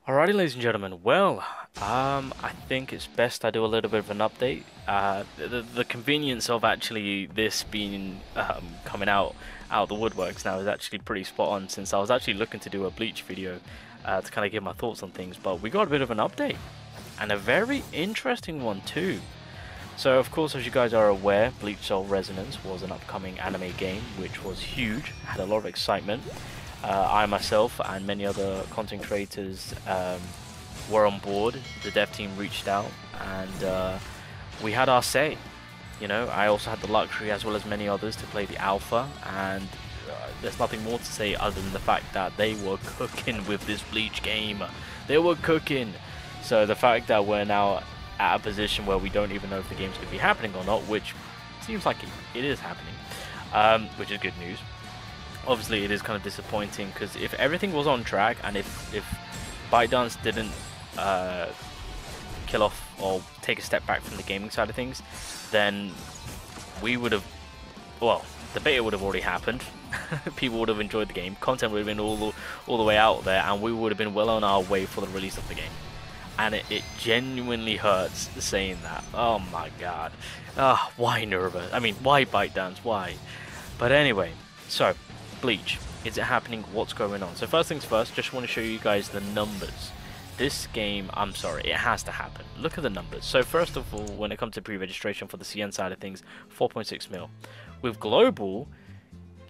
Alrighty, ladies and gentlemen. Well, I think it's best I do a little bit of an update. The convenience of actually this being coming out the woodworks now is actually pretty spot on, since I was actually looking to do a Bleach video to kind of give my thoughts on things, but we got a bit of an update and a very interesting one too. So, of course, as you guys are aware, Bleach Soul Resonance was an upcoming anime game which was huge, had a lot of excitement. I myself and many other content creators were on board. The dev team reached out and we had our say. You know, I also had the luxury, as well as many others, to play the alpha, and there's nothing more to say other than the fact that they were cooking with this Bleach game. They were cooking. So the fact that we're now at a position where we don't even know if the game's going to be happening or not, which seems like it is happening, which is good news. Obviously, it is kind of disappointing, because if everything was on track and if ByteDance didn't kill off or take a step back from the gaming side of things, then we would have, well, the beta would have already happened. People would have enjoyed the game, content would have been all the way out there, and we would have been well on our way for the release of the game. And it genuinely hurts saying that. Oh my god. Why Nerva? I mean, why ByteDance? Why? But anyway, so Bleach, is it happening? What's going on? So first things first, just want to show you guys the numbers. This game, I'm sorry, it has to happen. Look at the numbers. So first of all, when it comes to pre-registration for the CN side of things, 4.6 mil. With global,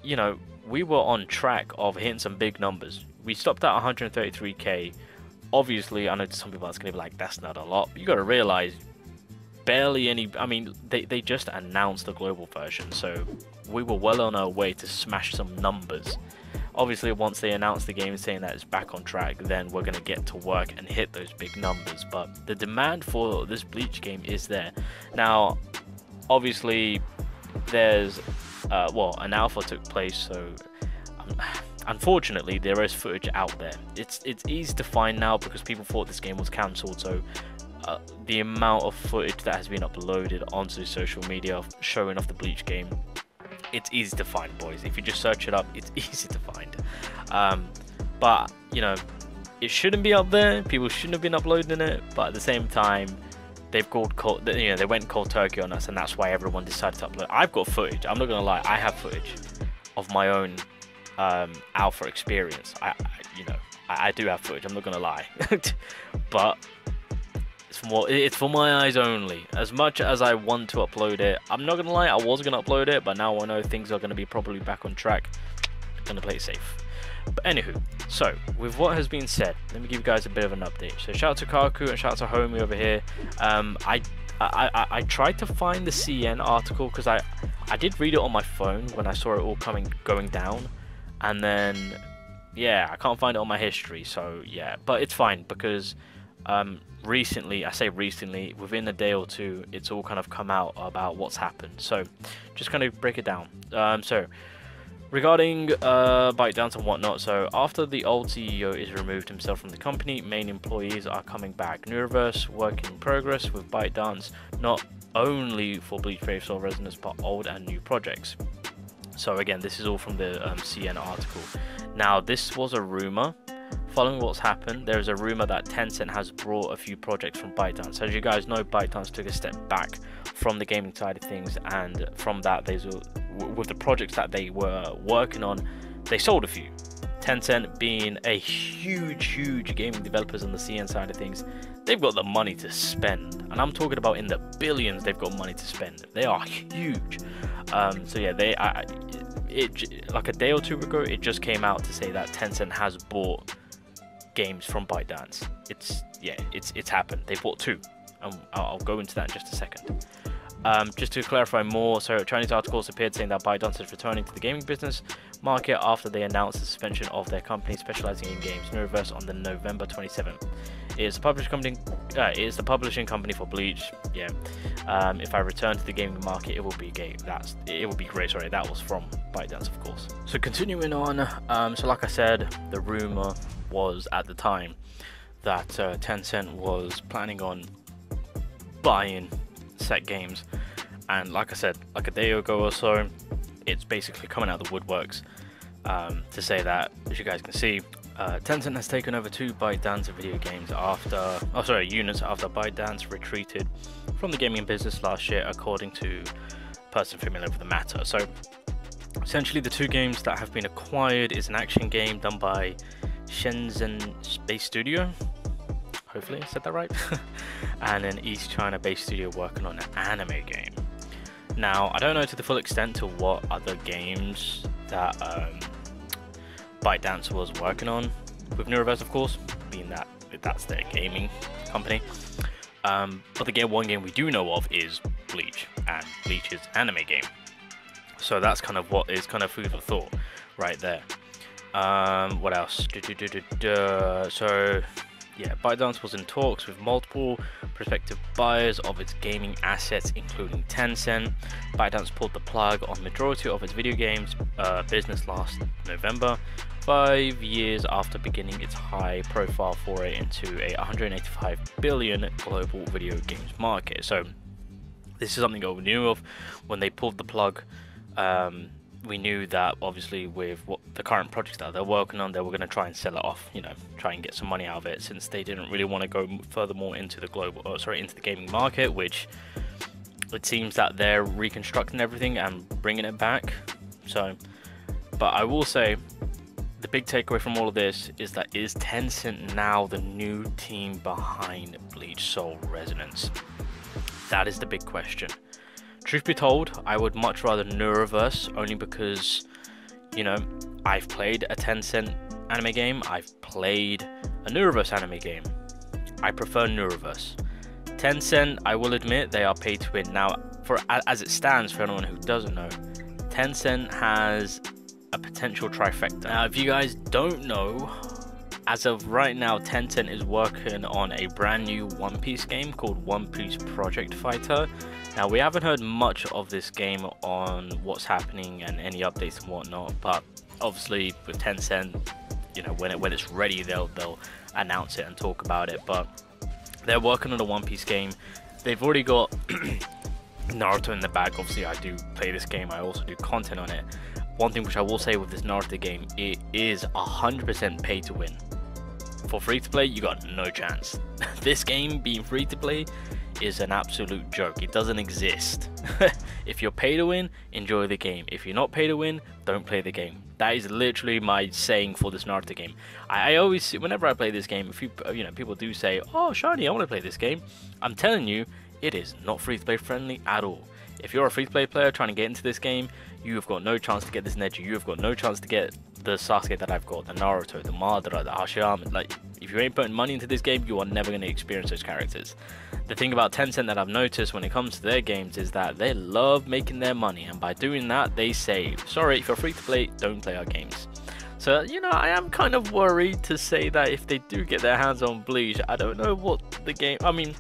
you know, we were on track of hitting some big numbers. We stopped at 133k. Obviously, I know some people are going to be like, that's not a lot. But you got to realize, barely any. I mean, they just announced the global version, so we were well on our way to smash some numbers. Obviously, once they announce the game saying that it's back on track, then we're going to get to work and hit those big numbers. But the demand for this Bleach game is there. Now, obviously, there's well, an alpha took place, so unfortunately there is footage out there. It's easy to find now because people thought this game was cancelled, so the amount of footage that has been uploaded onto social media showing off the Bleach game, it's easy to find, boys. If you just search it up, it's easy to find. But you know, it shouldn't be up there. People shouldn't have been uploading it, but at the same time, they've they went cold turkey on us, and that's why everyone decided to upload. I've got footage. I'm not gonna lie. I have footage of my own alpha experience. I do have footage. I'm not gonna lie, but it's for my eyes only. As much as I want to upload it, I'm not gonna lie, I was gonna upload it, but now I know things are gonna be probably back on track. I'm gonna play it safe. But anywho, so with what has been said, let me give you guys a bit of an update. So shout out to Kaku and shout out to Homie over here. I tried to find the CN article because I did read it on my phone when I saw it all going down, and then yeah, I can't find it on my history. So yeah, but it's fine because recently, I say recently, within a day or two, it's all kind of come out about what's happened. So just kind of break it down. So regarding ByteDance and whatnot, so after the old CEO is removed himself from the company, main employees are coming back. Neuroverse work in progress with ByteDance, not only for Bleach Brave Soul Resonance, but old and new projects. So again, this is all from the CN article. Now, this was a rumor. Following what's happened, there is a rumor that Tencent has brought a few projects from ByteDance. As you guys know, ByteDance took a step back from the gaming side of things, and from that, with the projects that they were working on, they sold a few. Tencent, being a huge gaming developers on the CN side of things, they've got the money to spend, and I'm talking about in the billions. They've got money to spend. They are huge. So yeah, like a day or two ago, it just came out to say that Tencent has bought games from ByteDance. It's happened. They bought two, and I'll go into that in just a second. Just to clarify more, so Chinese articles appeared saying that ByteDance is returning to the gaming business market after they announced the suspension of their company specializing in games, Neuroverse, on the November 27th. It is the publishing company for Bleach. Yeah. If I return to the gaming market, it will be great. Sorry, that was from ByteDance, of course. So continuing on, so like I said, the rumor was at the time that Tencent was planning on buying set games, and like I said, like a day ago or so, it's basically coming out of the woodworks to say that, as you guys can see, Tencent has taken over two ByteDance video games units after ByteDance retreated from the gaming business last year, according to a person familiar with the matter. So essentially the two games that have been acquired is an action game done by Shenzhen Space Studio, hopefully I said that right, and an East China based studio working on an anime game. Now I don't know to the full extent to what other games that ByteDance was working on with Neuroverse, of course, being that that's their gaming company. But one game we do know of is Bleach, and Bleach is an anime game. So that's kind of what is kind of food for thought right there. What else? So yeah, ByteDance was in talks with multiple prospective buyers of its gaming assets, including Tencent. ByteDance pulled the plug on majority of its video games business last November, 5 years after beginning its high-profile foray into a 185 billion global video games market. So this is something that we knew of when they pulled the plug. We knew that obviously with what the current projects that they're working on, they were going to try and sell it off, you know, try and get some money out of it, since they didn't really want to go furthermore into the into the gaming market, which it seems that they're reconstructing everything and bringing it back. So, but I will say the big takeaway from all of this is that is Tencent now the new team behind Bleach Soul Resonance? That is the big question. Truth be told, I would much rather Neuroverse, only because, you know, I've played a Tencent anime game, I've played a Neuroverse anime game. I prefer Neuroverse. Tencent, I will admit, they are pay to win. Now, as it stands, for anyone who doesn't know, Tencent has a potential trifecta. Now, if you guys don't know, as of right now, Tencent is working on a brand new One Piece game called One Piece Project Fighter. Now, we haven't heard much of this game on what's happening and any updates and whatnot, but obviously with Tencent, you know, when it's ready, they'll announce it and talk about it. But they're working on a One Piece game. They've already got Naruto in the bag. Obviously, I do play this game. I also do content on it. One thing which I will say with this Naruto game, it is 100% pay to win. For free to play, you got no chance. This game being free to play is an absolute joke. It doesn't exist. If you're pay to win, enjoy the game. If you're not pay to win, don't play the game. That is literally my saying for this Naruto game. I always, whenever I play this game, if people do say, "Oh, Shiny, I want to play this game," I'm telling you, it is not free to play friendly at all. If you're a free to play player trying to get into this game, you have got no chance to get this Neji. You have got no chance to get the Sasuke that I've got, the Naruto, the Madara, the Hashirama. Like, if you ain't putting money into this game, you are never going to experience those characters. The thing about Tencent that I've noticed when it comes to their games is that they love making their money, and by doing that, they say, sorry, if you're free to play, don't play our games. So, you know, I am kind of worried to say that if they do get their hands on Bleach, I don't know what the game... I mean,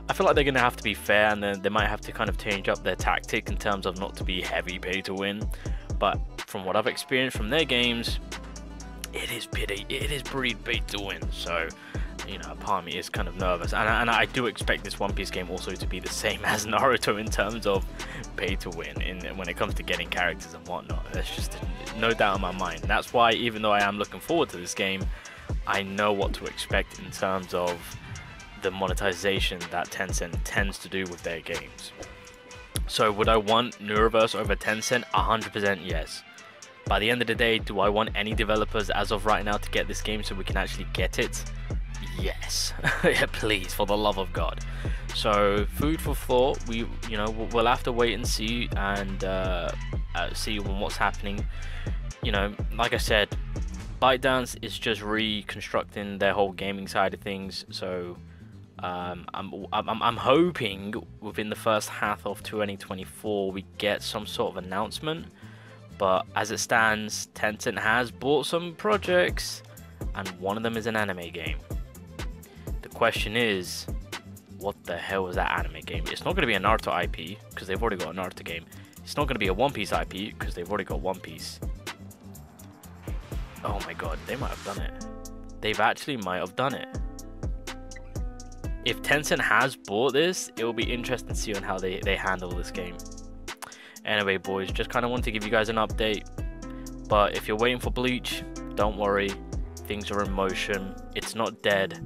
I feel like they're going to have to be fair, and then they might have to kind of change up their tactic in terms of not to be heavy pay to win. But from what I've experienced from their games, it is pretty pay to win. So, you know, part of me is kind of nervous, and I do expect this One Piece game also to be the same as Naruto in terms of pay to win when it comes to getting characters and whatnot. There's just no doubt in my mind. That's why, even though I am looking forward to this game, I know what to expect in terms of the monetization that Tencent tends to do with their games. So would I want Neuroverse over Tencent? 100% yes. By the end of the day, do I want any developers as of right now to get this game so we can actually get it? Yes. Yeah, please, for the love of God. So food for thought. We'll have to wait and see, and see what's happening. You know, like I said, ByteDance is just reconstructing their whole gaming side of things. So I'm hoping within the first half of 2024 we get some sort of announcement. But as it stands, Tencent has bought some projects, and one of them is an anime game. The question is, what the hell is that anime game? It's not going to be a Naruto IP, because they've already got a Naruto game. It's not going to be a One Piece IP, because they've already got One Piece. Oh my god, they might have done it. They've actually might have done it. If Tencent has bought this, it will be interesting to see on how they handle this game. Anyway, boys, just kind of wanted to give you guys an update. But if you're waiting for Bleach, don't worry. things are in motion. It's not dead.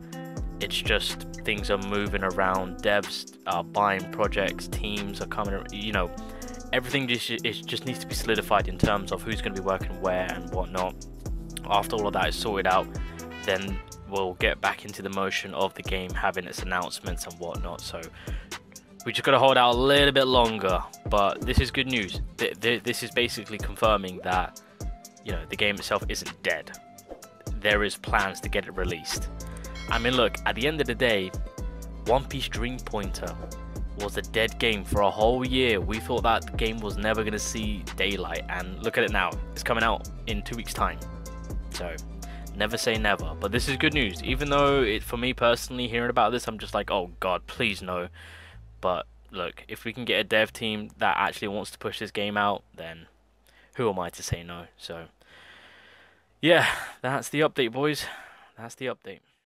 It's just things are moving around. Devs are buying projects. Teams are coming. You know, everything just needs to be solidified in terms of who's going to be working where and whatnot. After all of that is sorted out, then we'll get back into the motion of the game having its announcements and whatnot. So we just got to hold out a little bit longer. But this is good news. This is basically confirming that, you know, the game itself isn't dead. There is plans to get it released. I mean, look, at the end of the day, One Piece Dream Pointer was a dead game for a whole year. We thought that the game was never going to see daylight, and look at it now. It's coming out in 2 weeks' time. So, never say never. But this is good news. Even though, for me personally, hearing about this, I'm just like, oh god, please no. But, look, if we can get a dev team that actually wants to push this game out, then who am I to say no? So, yeah, that's the update, boys. That's the update.